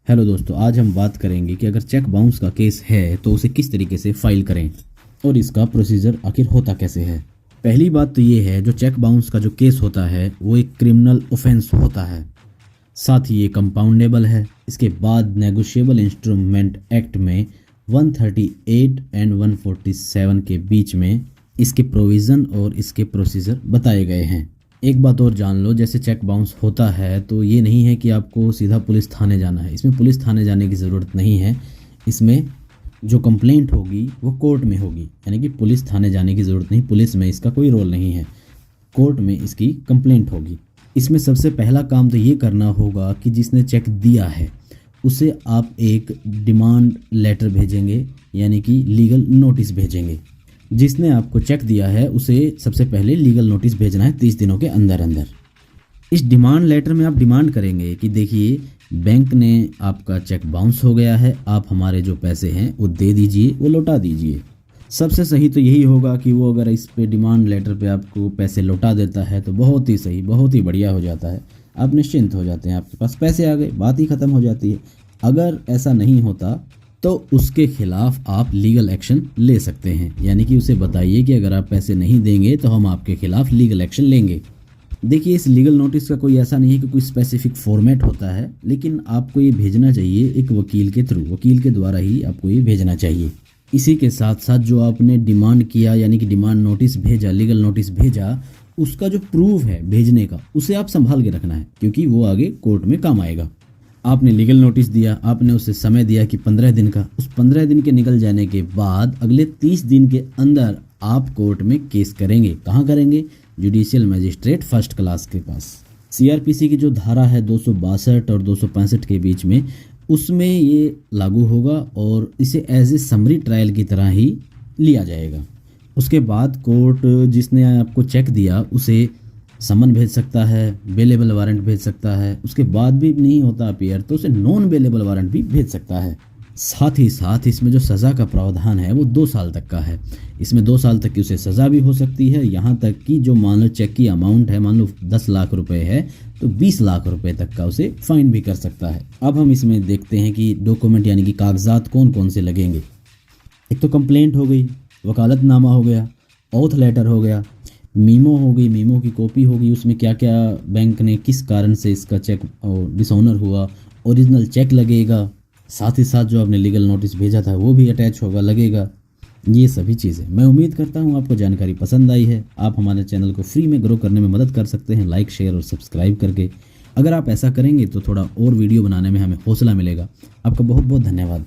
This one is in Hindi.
हेलो दोस्तों, आज हम बात करेंगे कि अगर चेक बाउंस का केस है तो उसे किस तरीके से फाइल करें और इसका प्रोसीजर आखिर होता कैसे है। पहली बात तो ये है, जो चेक बाउंस का जो केस होता है वो एक क्रिमिनल ऑफेंस होता है, साथ ही ये कंपाउंडेबल है। इसके बाद नेगोशिएबल इंस्ट्रूमेंट एक्ट में 138 एंड 147 के बीच में इसके प्रोविज़न और इसके प्रोसीजर बताए गए हैं। एक बात और जान लो, जैसे चेक बाउंस होता है तो ये नहीं है कि आपको सीधा पुलिस थाने जाना है। इसमें पुलिस थाने जाने की ज़रूरत नहीं है। इसमें जो कंप्लेंट होगी वो कोर्ट में होगी, यानी कि पुलिस थाने जाने की ज़रूरत नहीं। पुलिस में इसका कोई रोल नहीं है, कोर्ट में इसकी कंप्लेंट होगी। इसमें सबसे पहला काम तो ये करना होगा कि जिसने चेक दिया है उसे आप एक डिमांड लेटर भेजेंगे, यानी कि लीगल नोटिस भेजेंगे। जिसने आपको चेक दिया है उसे सबसे पहले लीगल नोटिस भेजना है 30 दिनों के अंदर अंदर। इस डिमांड लेटर में आप डिमांड करेंगे कि देखिए, बैंक ने आपका चेक बाउंस हो गया है, आप हमारे जो पैसे हैं वो दे दीजिए, वो लौटा दीजिए। सबसे सही तो यही होगा कि वो अगर इस पे डिमांड लेटर पे आपको पैसे लौटा देता है तो बहुत ही सही, बहुत ही बढ़िया हो जाता है। आप निश्चिंत हो जाते हैं, आपके पास पैसे आ गए, बात ही ख़त्म हो जाती है। अगर ऐसा नहीं होता तो उसके खिलाफ आप लीगल एक्शन ले सकते हैं, यानी कि उसे बताइए कि अगर आप पैसे नहीं देंगे तो हम आपके खिलाफ लीगल एक्शन लेंगे। देखिए, इस लीगल नोटिस का कोई ऐसा नहीं है कि कोई स्पेसिफिक फॉर्मेट होता है, लेकिन आपको ये भेजना चाहिए एक वकील के थ्रू, वकील के द्वारा ही आपको ये भेजना चाहिए। इसी के साथ साथ जो आपने डिमांड किया, यानी कि डिमांड नोटिस भेजा, लीगल नोटिस भेजा, उसका जो प्रूफ है भेजने का, उसे आप संभाल के रखना है, क्योंकि वो आगे कोर्ट में काम आएगा। आपने लीगल नोटिस दिया, आपने उसे समय दिया कि 15 दिन का, उस 15 दिन के निकल जाने के बाद अगले 30 दिन के अंदर आप कोर्ट में केस करेंगे। कहाँ करेंगे? जुडिशियल मजिस्ट्रेट फर्स्ट क्लास के पास। सीआरपीसी की जो धारा है 262 और 265 के बीच में, उसमें ये लागू होगा और इसे एज ए समरी ट्रायल की तरह ही लिया जाएगा। उसके बाद कोर्ट जिसने आपको चेक दिया उसे समन भेज सकता है, बेलेबल वारंट भेज सकता है। उसके बाद भी नहीं होता अपीयर तो उसे नॉन बेलेबल वारंट भी भेज सकता है। साथ ही साथ इसमें जो सज़ा का प्रावधान है वो 2 साल तक का है। इसमें 2 साल तक की उसे सज़ा भी हो सकती है, यहाँ तक कि जो मान लो चेक की अमाउंट है, मान लो 10 लाख रुपए है तो 20 लाख रुपए तक का उसे फाइन भी कर सकता है। अब हम इसमें देखते हैं कि डॉक्यूमेंट यानी कि कागजात कौन कौन से लगेंगे। एक तो कंप्लेंट हो गई, वकालतनामा हो गया, ऑथ लेटर हो गया, मीमो हो गई, मीमो की कॉपी होगी, उसमें क्या क्या बैंक ने किस कारण से इसका चेक डिसऑनर हुआ, ओरिजिनल चेक लगेगा। साथ ही साथ जो आपने लीगल नोटिस भेजा था वो भी अटैच होगा, लगेगा। ये सभी चीज़ें मैं उम्मीद करता हूँ आपको जानकारी पसंद आई है। आप हमारे चैनल को फ्री में ग्रो करने में मदद कर सकते हैं लाइक, शेयर और सब्सक्राइब करके। अगर आप ऐसा करेंगे तो थोड़ा और वीडियो बनाने में हमें हौसला मिलेगा। आपका बहुत बहुत धन्यवाद।